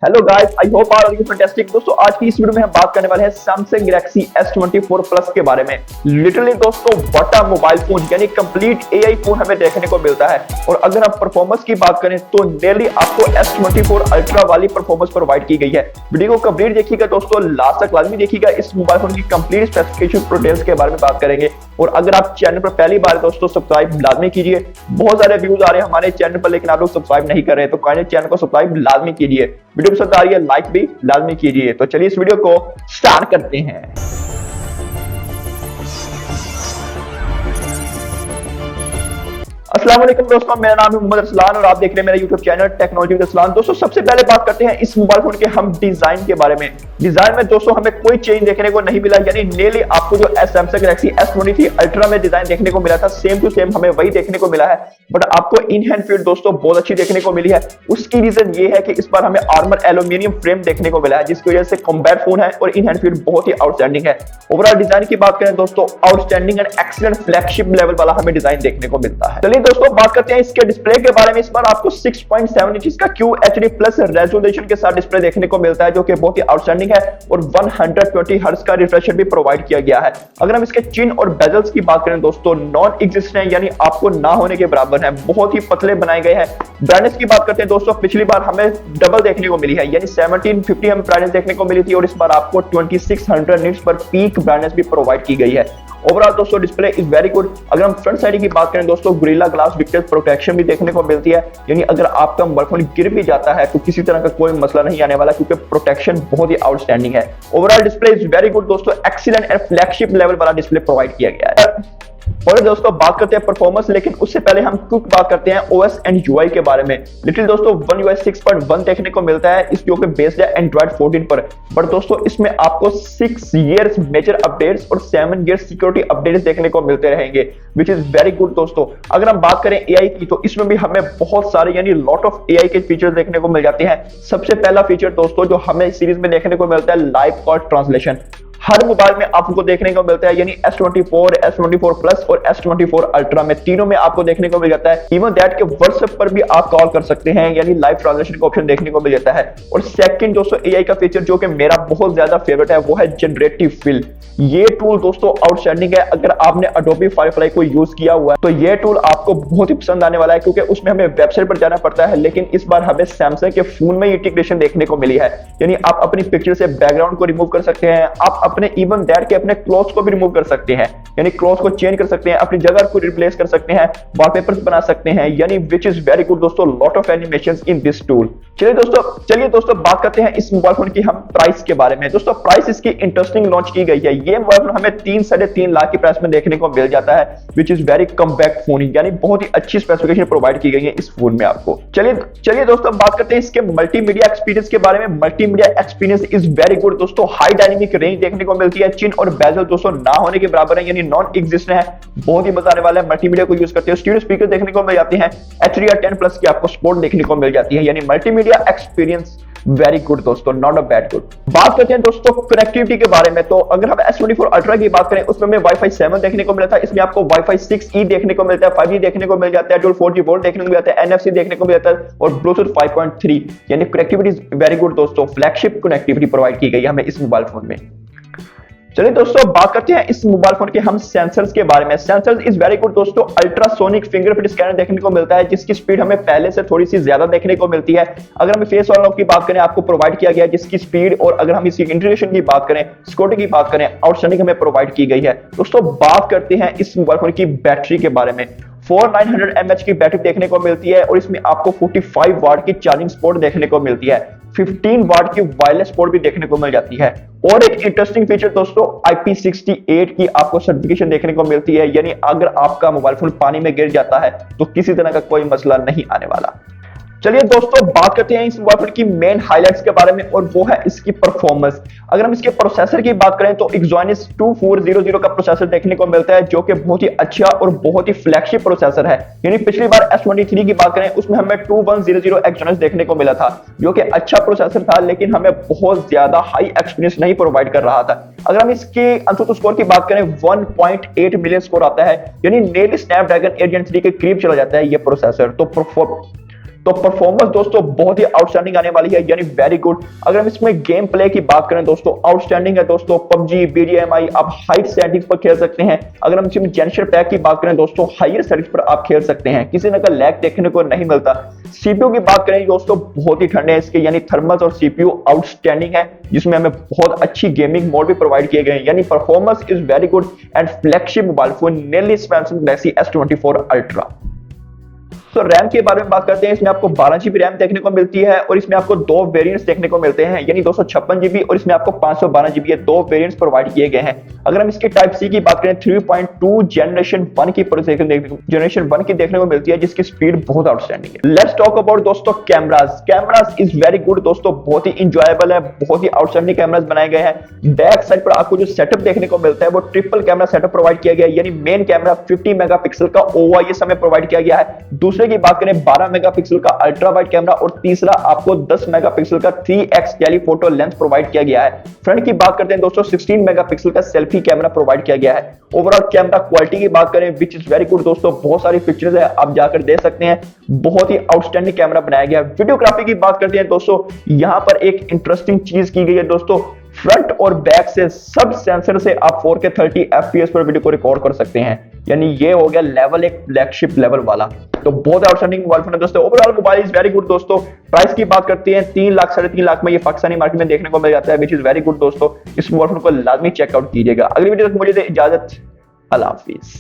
Hello guys, I hope are you fantastic. दोस्तों आज की इस वीडियो में हम बात करने वाले हैं Samsung Galaxy S24 Plus के बारे में। लिटरली दोस्तों व्हाट अ मोबाइल फोन, यानी कंप्लीट एआई फोन हमें देखने को मिलता है। और अगर हम परफॉर्मेंस की बात करें तो नियरली आपको S24 अल्ट्रा वाली परफॉर्मेंस प्रोवाइड की गई है। वीडियो को कंप्लीट देखिएगा दोस्तों, लास्ट तक लाजमी देखिएगा। इस मोबाइल फोन की कंप्लीट स्पेसिफिकेशन डिटेल्स के बारे में बात करेंगे। और अगर आप चैनल पर पहली बार दोस्तों सब्सक्राइब लाजमी कीजिए। बहुत सारे व्यूज आ रहे हैं हमारे चैनल पर, लेकिन आप लोग सब्सक्राइब नहीं कर रहे, तो काइंडली चैनल को सब्सक्राइब लाजमी कीजिए। वीडियो पसंद आ रही है लाइक भी लाजमी कीजिए। तो चलिए इस वीडियो को स्टार्ट करते हैं। अस्सलाम वालेकुम दोस्तों, मेरा नाम है मोहम्मद अरसलान और आप देख रहे हैं मेरा YouTube channel technology with Arsalan. दोस्तों सबसे पहले बात करते हैं इस मोबाइल फोन के हम डिजाइन के बारे में। डिजाइन में दोस्तों हमें कोई चेंज देखने को नहीं मिला, यानी नेली आपको जो Samsung Galaxy S23 अल्ट्रा में डिजाइन देखने को मिला था सेम टू सेम हमें वही देखने को मिला है। बट आपको इन हैंड फील दोस्तों बहुत अच्छी देखने को मिली है। उसकी रीजन ये है कि इस बार हमें आर्मर एल्यूमिनियम फ्रेम देखने को मिला है, जिसकी वजह से कॉम्बैट फोन है और इन हैंड फील बहुत ही आउटस्टैंडिंग है। ओवरऑल डिजाइन की बात करें दोस्तों, outstanding and excellent flagship level वाला हमें डिजाइन देखने को मिलता है। चलिए दोस्तों बात करते हैं इसके डिस्प्ले के बारे में। इस बार आपको 6.7 इंच का QHD प्लस रेजोल्यूशन के साथ डिस्प्ले देखने को मिलता है, जो कि बहुत ही आउटस्टैंडिंग है। और 120 हर्ट्ज का रिफ्रेश रेट भी प्रोवाइड किया गया है। अगर हम इसके चिन और बेजल्स की बात करें दोस्तों, नॉन एग्जिस्टेंट है, यानी आपको ना होने के बराबर है, बहुत ही पतले बनाए गए हैं। ब्राइटनेस की बात करते हैं दोस्तों, पिछली बार हमें डबल देखने को मिली है, यानी 1750 हमें ब्राइटनेस देखने को मिली थी और इस बार आपको 2600 निट्स पर पीक ब्राइटनेस भी प्रोवाइड की गई है। ओवरऑल दोस्तों डिस्प्ले इज वेरी गुड। अगर हम फ्रंट साइड की बात करें दोस्तों, गोरिल्ला ग्लास विक्टर्स प्रोटेक्शन भी देखने को मिलती है, यानी अगर आपका मोबाइल फोन गिर भी जाता है तो किसी तरह का कोई मसला नहीं आने वाला, क्योंकि प्रोटेक्शन बहुत ही आउटस्टैंडिंग है। Overall display is very good दोस्तों, एक्सीलेंट एंड फ्लैगशिप लेवल वाला डिस्प्ले प्रोवाइड किया गया है। और दोस्तों बात करते हैं परफॉर्मेंस, लेकिन उससे पहले हम कुछ बात करते हैं OS एंड UI के बारे में। लिटिल दोस्तों One UI 6.1 देखने को मिलता है, इस जो कि बेस्ड है Android 14 पर। बट दोस्तों इसमें आपको 6 years मेजर अपडेट्स और 7 years सिक्योरिटी अपडेट्स देखने को मिलते रहेंगे, विच इज वेरी गुड दोस्तों। अगर हम बात करें AI की, तो इसमें भी हमें बहुत सारे यानी लॉट ऑफ AI के फीचर्स देखने को मिल जाते हैं। सबसे पहला फीचर दोस्तों जो हमें सीरीज में देखने को मिलता है, लाइव कॉल ट्रांसलेशन। हर मोबाइल में आपको देखने को मिलता है, यानी S24, S24 प्लस और S24 अल्ट्रा में, तीनों में आपको देखने को मिल जाता है। इवन दैट के WhatsApp पर भी आप कॉल कर सकते हैं, यानी लाइव ट्रांसलेशन का ऑप्शन देखने को मिल जाता है। और सेकंड दोस्तों AI का फीचर जो कि मेरा बहुत ज्यादा फेवरेट है, वो है जनरेटिव फिल। ये टूल दोस्तों आउटस्टैंडिंग है। अगर आपने Adobe Firefly को यूज किया हुआ है तो ये टूल आपको बहुत ही पसंद आने वाला है, क्योंकि उसमें हमें वेबसाइट पर जाना पड़ता है, लेकिन इस बार हमें Samsung के फोन में इंटीग्रेशन देखने को मिली है। यानी आप अपनी पिक्चर से बैकग्राउंड को रिमूव कर सकते हैं, आप अपने इवन दैट के अपने क्लोथ्स को भी रिमूव कर सकते हैं, यानी क्लोथ्स को चेंज कर सकते हैं, अपनी जगह को रिप्लेस कर सकते हैं, वॉलपेपर्स बना सकते हैं, यानी विच इज वेरी गुड दोस्तों, lot of animations in this tool. चलिए दोस्तों बात करते हैं इस मोबाइल फोन की हम प्राइस के बारे में। दोस्तों प्राइस इसकी इंटरेस्टिंग लॉन्च की गई है। ये मोबाइल फोन हमें 3-3.5 लाख की प्राइस में देखने को मिल जाता है, which is very compact phone, यानी बहुत ही अच्छी स्पेसिफिकेशन प्रोवाइड की गई है इस फोन में आपको। चलिए दोस्तों बात करते हैं इसके मल्टीमीडिया एक्सपीरियंस के बारे में। Multimedia experience is very good दोस्तों, हाई डायनेमिक रेंज देखने को मिलती है, चिन और बेजल दोस्तों ना होने के बराबर है, यानी नॉन एग्जिस्टेंट है। बहुत ही मजा आने वाला है मल्टीमीडिया को यूज करते हैं। स्टीरियो स्पीकर देखने को मिल जाते हैं, HDR10 प्लस की आपको सपोर्ट देखने को मिल जाती है, यानी मल्टीमीडिया एक्सपीरियंस वेरी गुड दोस्तों, नॉट अ बैड गुड। बात करते हैं दोस्तों कनेक्टिविटी के बारे में, तो अगर हम S24 अल्ट्रा की बात करें उसमें हमें Wi-Fi 7 देखने को मिला था, इसमें आपको Wi-Fi 6E देखने को मिलता है, 5G देखने को मिल जाता है, डुअल 4G वोल्ट देखने को मिल जाता है, NFC देखने को मिल जाता है और Bluetooth 5.3, यानी कनेक्टिविटी वेरी गुड दोस्तों, फ्लैगशिप कनेक्टिविटी प्रोवाइड की गई है हमें इस मोबाइल फोन में। चलिए दोस्तों बात करते हैं इस मोबाइल फोन के हम सेंसर्स के बारे में। सेंसर्स इज वेरी गुड दोस्तों, अल्ट्रासोनिक फिंगरप्रिंट स्कैनर देखने को मिलता है, जिसकी स्पीड हमें पहले से थोड़ी सी ज्यादा देखने को मिलती है। अगर हम फेस अनलॉक की बात करें आपको प्रोवाइड किया गया है जिसकी स्पीड, और अगर हम इसकी इंटीग्रेशन की बात करें, सिक्योरिटी की बात करें, आउटस्टैंडिंग हमें प्रोवाइड की गई है। दोस्तों बात करते हैं इस मोबाइल फोन की बैटरी के बारे में। 4900 mAh की बैटरी देखने को मिलती है और इसमें आपको 45 वाट की चार्जिंग सपोर्ट देखने को मिलती है, 15 वाट की वायरलेस सपोर्ट भी देखने को मिल जाती है। और एक इंटरेस्टिंग फीचर दोस्तों, IP68 की आपको सर्टिफिकेशन देखने को मिलती है, यानी अगर आपका मोबाइल फोन पानी में गिर जाता है तो किसी तरह का कोई मसला नहीं आने वाला। चलिए दोस्तों बात करते हैं इस मोबाइल फोन की मेन हाइलाइट्स के बारे में, और वो है इसकी परफॉर्मेंस। अगर हम इसके प्रोसेसर की बात करें तो Exynos 2400 का प्रोसेसर देखने को मिलता है, जो कि बहुत ही अच्छा और बहुत ही फ्लैगशिप प्रोसेसर है। यानी पिछली बार S23 की बात करें उसमें हमें 2100 Exynos देखने को मिला था, जो कि अच्छा प्रोसेसर था, लेकिन हमें बहुत ज्यादा हाई एक्सपीरियंस नहीं प्रोवाइड कर रहा था। अगर हम इसके AnTuTu स्कोर की बात करें 1.8 मिलियन स्कोर आता है, यानी नेली स्नैपड्रैगन 8 Gen 3 के करीब चला जाता है ये प्रोसेसर। तो परफॉर्मेंस दोस्तों बहुत ही आउटस्टैंडिंग आने वाली है, यानी वेरी गुड। अगर हम इसमें गेम प्ले की बात करें दोस्तों, आउटस्टैंडिंग है दोस्तों। पबजी, बीजीएमआई आप हाई सेटिंग्स पर खेल सकते हैं। अगर हम इसमें जेनरेशन पैक की बात करें दोस्तों, हायर सेटिंग्स पर आप खेल सकते हैं, किसी तरह का लैग देखने को नहीं मिलता। सीपीयू की बात करें दोस्तों, बहुत ही ठंडे हैं इसके, यानी थर्मल्स और सीपीयू आउटस्टैंडिंग है, जिसमें हमें बहुत अच्छी गेमिंग मोड भी प्रोवाइड किए गए हैं, यानी performance is very good and flagship mobile phone nearly Samsung Galaxy S24 ultra. तो रैम के बारे में बात करते हैं। इसमें आपको 12 GB रैम देखने को मिलती है और इसमें आपको दो वेरिएंट्स देखने को मिलते हैं, यानी 256 GB और इसमें आपको 512 GB है, दो वेरिएंट्स प्रोवाइड किए गए हैं। अगर हम इसके टाइप सी की बात करें, 3.2 जनरेशन 1 की जनरेशन 1 की देखने को मिलती है, जिसकी स्पीड बहुत आउटस्टैंडिंग है। लेट्स टॉक अबाउट दोस्तों कैमरास इज वेरी गुड दोस्तों, बहुत ही इंजॉयबल है, बहुत ही आउटस्टैंडिंग कैमरास बनाए गए हैं। बैक साइड पर आपको जो सेटअप देखने को मिलता है वो ट्रिपल कैमरा सेटअप प्रोवाइड किया गया है, यानी मेन कैमरा 50 मेगापिक्सल का OIS हमें प्रोवाइड किया गया है। दूसरे की बात करें 12 मेगापिक्सल का अल्ट्रा वाइड कैमरा और तीसरा आपको 10 मेगापिक्सल का 3x टेलीफोटो लेंस प्रोवाइड किया गया है। फ्रंट की बात करते हैं दोस्तों, 16 मेगापिक्सल का सेल्फी कैमरा प्रोवाइड किया गया है। ओवरऑल कैमरा क्वालिटी की बात करें विच इज वेरी गुड दोस्तों, बहुत सारी फीचर्स है, आप जाकर देख सकते हैं, बहुत ही आउटस्टैंडिंग कैमरा बनाया गया है। वीडियोग्राफी की बात करते हैं दोस्तों, यहां पर एक इंटरेस्टिंग चीज की गई है दोस्तों, फ्रंट और बैक से सब सेंसर से आप 4K 30 FPS पर वीडियो को रिकॉर्ड कर सकते हैं, यानी ये हो गया लेवल एक फ्लैगशिप लेवल वाला। तो बहुत आउटस्टैंडिंग मोबाइल फोन है दोस्तों। Overall mobile is very good दोस्तों। प्राइस की बात करते हैं 3 लाख 3.5 लाख में ये पाकिस्तानी मार्केट में देखने को मिल जाता है, विच इज वेरी गुड दोस्तों। इस मोबाइल फोन को लाजमी चेकआउट कीजिएगा। अगली वीडियो तक मुझे दे इजाजत, अल्लाह हाफिज।